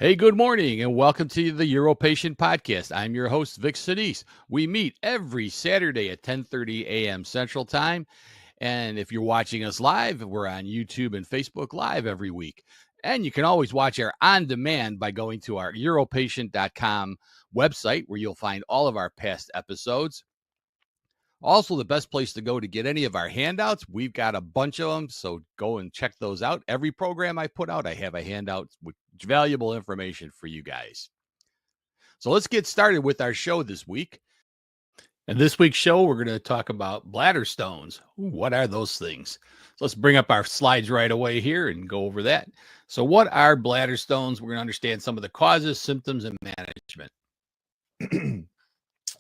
Hey, good morning, and welcome to the UroPatient podcast. I'm your host, Vic Sinise. We meet every Saturday at 10:30 a.m. Central Time. And if you're watching us live, we're on YouTube and Facebook Live every week. And you can always watch our on demand by going to our UroPatient.com website, where you'll find all of our past episodes. Also, the best place to go to get any of our handouts, we've got a bunch of them, so go and check those out. Every program I put out, I have a handout with valuable information for you guys. So let's get started with our show this week. And this week's show, we're going to talk about bladder stones. Ooh, what are those things? So let's bring up our slides right away here and go over that. So what are bladder stones? We're going to understand some of the causes, symptoms, and management.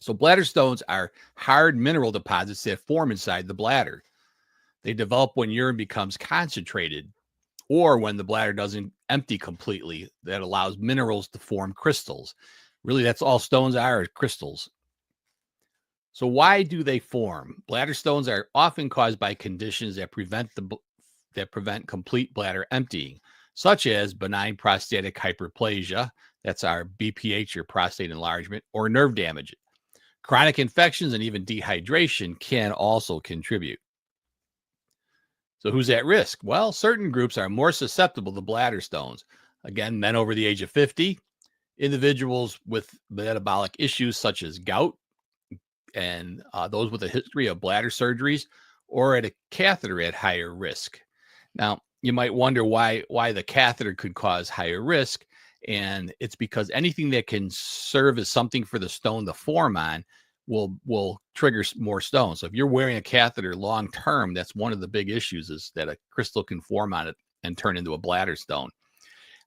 So bladder stones are hard mineral deposits that form inside the bladder. They develop when urine becomes concentrated or when the bladder doesn't empty completely. That allows minerals to form crystals. Really, that's all stones are crystals. So why do they form? Bladder stones are often caused by conditions that prevent complete bladder emptying, such as benign prostatic hyperplasia, that's our BPH or prostate enlargement, or nerve damage. Chronic infections and even dehydration can also contribute. So who's at risk? Well, certain groups are more susceptible to bladder stones. Again, men over the age of 50, individuals with metabolic issues such as gout, and those with a history of bladder surgeries or at a catheter at higher risk. Now, you might wonder why the catheter could cause higher risk. And it's because anything that can serve as something for the stone to form on will trigger more stones. So if you're wearing a catheter long term, that's one of the big issues, is that a crystal can form on it and turn into a bladder stone.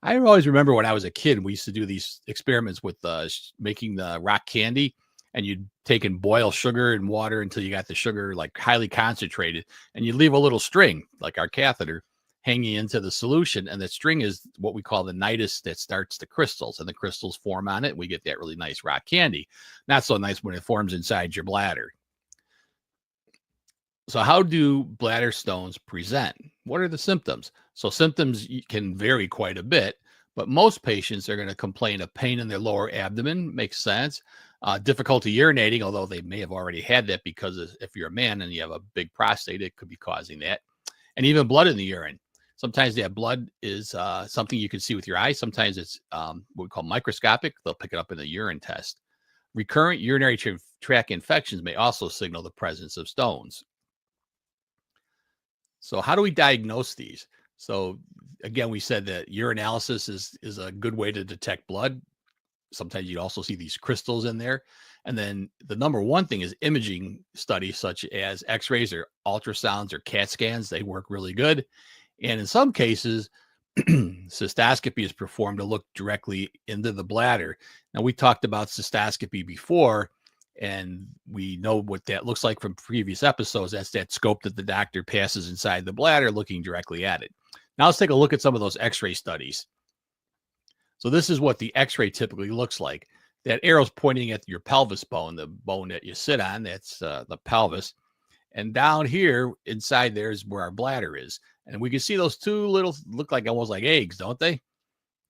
I always remember when I was a kid, we used to do these experiments with making the rock candy, and you'd take and boil sugar and water until you got the sugar like highly concentrated, and you leave a little string, like our catheter, hanging into the solution, and the string is what we call the nidus that starts the crystals, and the crystals form on it, and we get that really nice rock candy. Not so nice when it forms inside your bladder. So how do bladder stones present? What are the symptoms? So symptoms can vary quite a bit, but most patients are going to complain of pain in their lower abdomen. Makes sense. Difficulty urinating, although they may have already had that, because if you're a man and you have a big prostate, it could be causing that. And even blood in the urine. Sometimes that blood is something you can see with your eyes. Sometimes it's what we call microscopic. They'll pick it up in the urine test. Recurrent urinary tract infections may also signal the presence of stones. So how do we diagnose these? So again, we said that urinalysis is a good way to detect blood. Sometimes you also see these crystals in there. And then the number one thing is imaging studies such as x-rays or ultrasounds or CAT scans. They work really good. And in some cases, cystoscopy is performed to look directly into the bladder. Now, we talked about cystoscopy before, and we know what that looks like from previous episodes. That's that scope that the doctor passes inside the bladder, looking directly at it. Now let's take a look at some of those x-ray studies. So this is what the x-ray typically looks like. That arrow's pointing at your pelvis bone, the bone that you sit on. That's the pelvis. And down here inside there is where our bladder is. And we can see those two little, look like almost like eggs, don't they?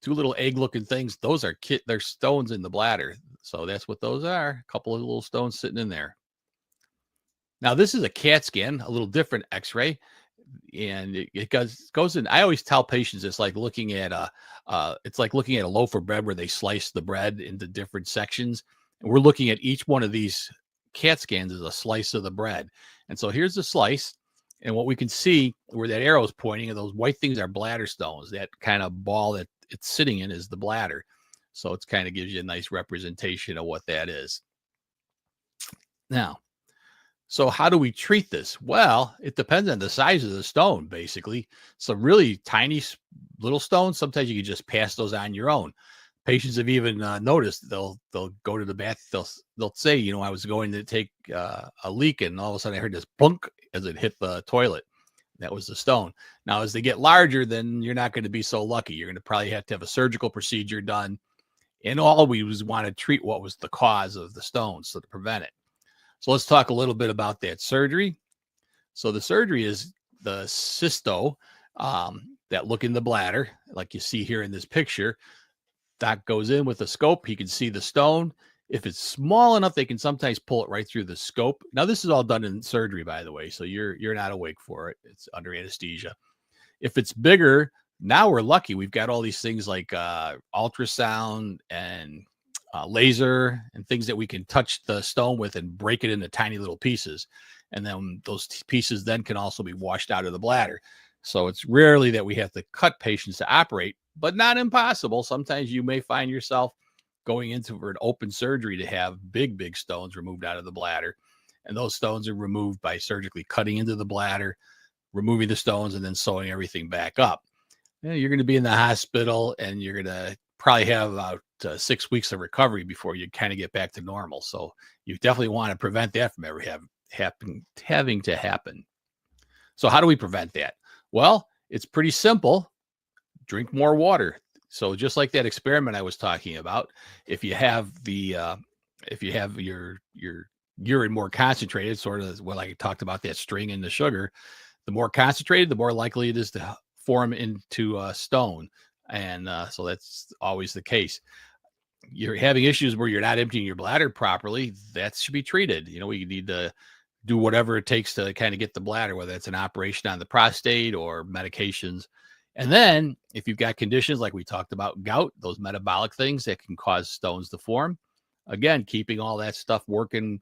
Two little egg-looking things. Those are they're stones in the bladder. So that's what those are. A couple of little stones sitting in there. Now, this is a CAT scan, a little different x-ray. And it goes in. I always tell patients it's like looking at a loaf of bread where they slice the bread into different sections. And we're looking at each one of these CAT scans as a slice of the bread. And so here's the slice. And what we can see where that arrow is pointing, and those white things are bladder stones. That kind of ball that it's sitting in is the bladder. So it kind of gives you a nice representation of what that is. Now, so how do we treat this? Well, it depends on the size of the stone, basically. Some really tiny little stones, sometimes you can just pass those on your own. Patients have even noticed they'll go to the bath. They'll say, I was going to take a leak, and all of a sudden I heard this plunk as it hit the toilet. That was the stone. Now, as they get larger, then you're not going to be so lucky. You're going to probably have to have a surgical procedure done. And always want to treat what was the cause of the stones, so to prevent it. So let's talk a little bit about that surgery. So the surgery is the cysto that look in the bladder, like you see here in this picture. doc goes in with a scope. He can see the stone. If it's small enough, they can sometimes pull it right through the scope. Now, this is all done in surgery, by the way, so you're not awake for it. It's under anesthesia. If it's bigger, now we're lucky. We've got all these things like ultrasound and laser and things that we can touch the stone with and break it into tiny little pieces. And then those pieces then can also be washed out of the bladder. So it's rarely that we have to cut patients to operate, but not impossible. Sometimes you may find yourself going into for an open surgery to have big stones removed out of the bladder. And those stones are removed by surgically cutting into the bladder, removing the stones, and then sewing everything back up. You're going to be in the hospital, and you're going to probably have about 6 weeks of recovery before you kind of get back to normal. So you definitely want to prevent that from ever having to happen. So how do we prevent that? Well, it's pretty simple. Drink more water. So just like that experiment I was talking about, if you have your urine more concentrated, sort of like I talked about that string and the sugar, the more concentrated, the more likely it is to form into a stone. And so that's always the case. You're having issues where you're not emptying your bladder properly, that should be treated. We need to do whatever it takes to kind of get the bladder, whether it's an operation on the prostate or medications. And then if you've got conditions like we talked about, gout, those metabolic things that can cause stones to form, again, keeping all that stuff working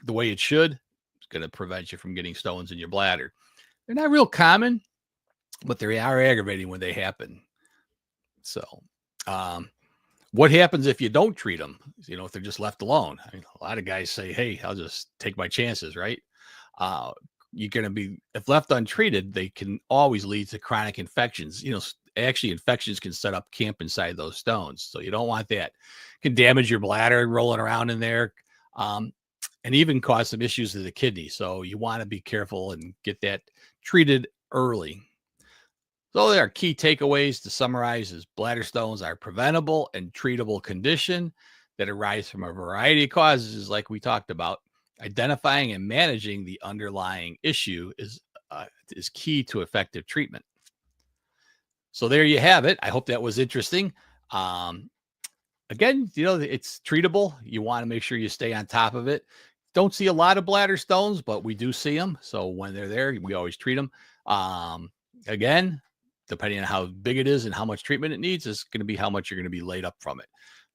the way it should is going to prevent you from getting stones in your bladder. They're not real common, but they are aggravating when they happen. So what happens if you don't treat them? If they're just left alone? I mean, a lot of guys say, hey, I'll just take my chances, right? You're going to be, if left untreated, they can always lead to chronic infections. Actually, infections can set up camp inside those stones. So you don't want that. It can damage your bladder rolling around in there, and even cause some issues to the kidney. So you want to be careful and get that treated early. So there are key takeaways to summarize is bladder stones are preventable and treatable condition that arise from a variety of causes, like we talked about. Identifying and managing the underlying issue is key to effective treatment. So there you have it. I hope that was interesting. Again, it's treatable. You want to make sure you stay on top of it. Don't see a lot of bladder stones, but we do see them. So when they're there, we always treat them. Again, depending on how big it is and how much treatment it needs is going to be how much you're going to be laid up from it.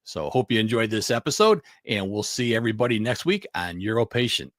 So hope you enjoyed this episode, and we'll see everybody next week on UroPatient.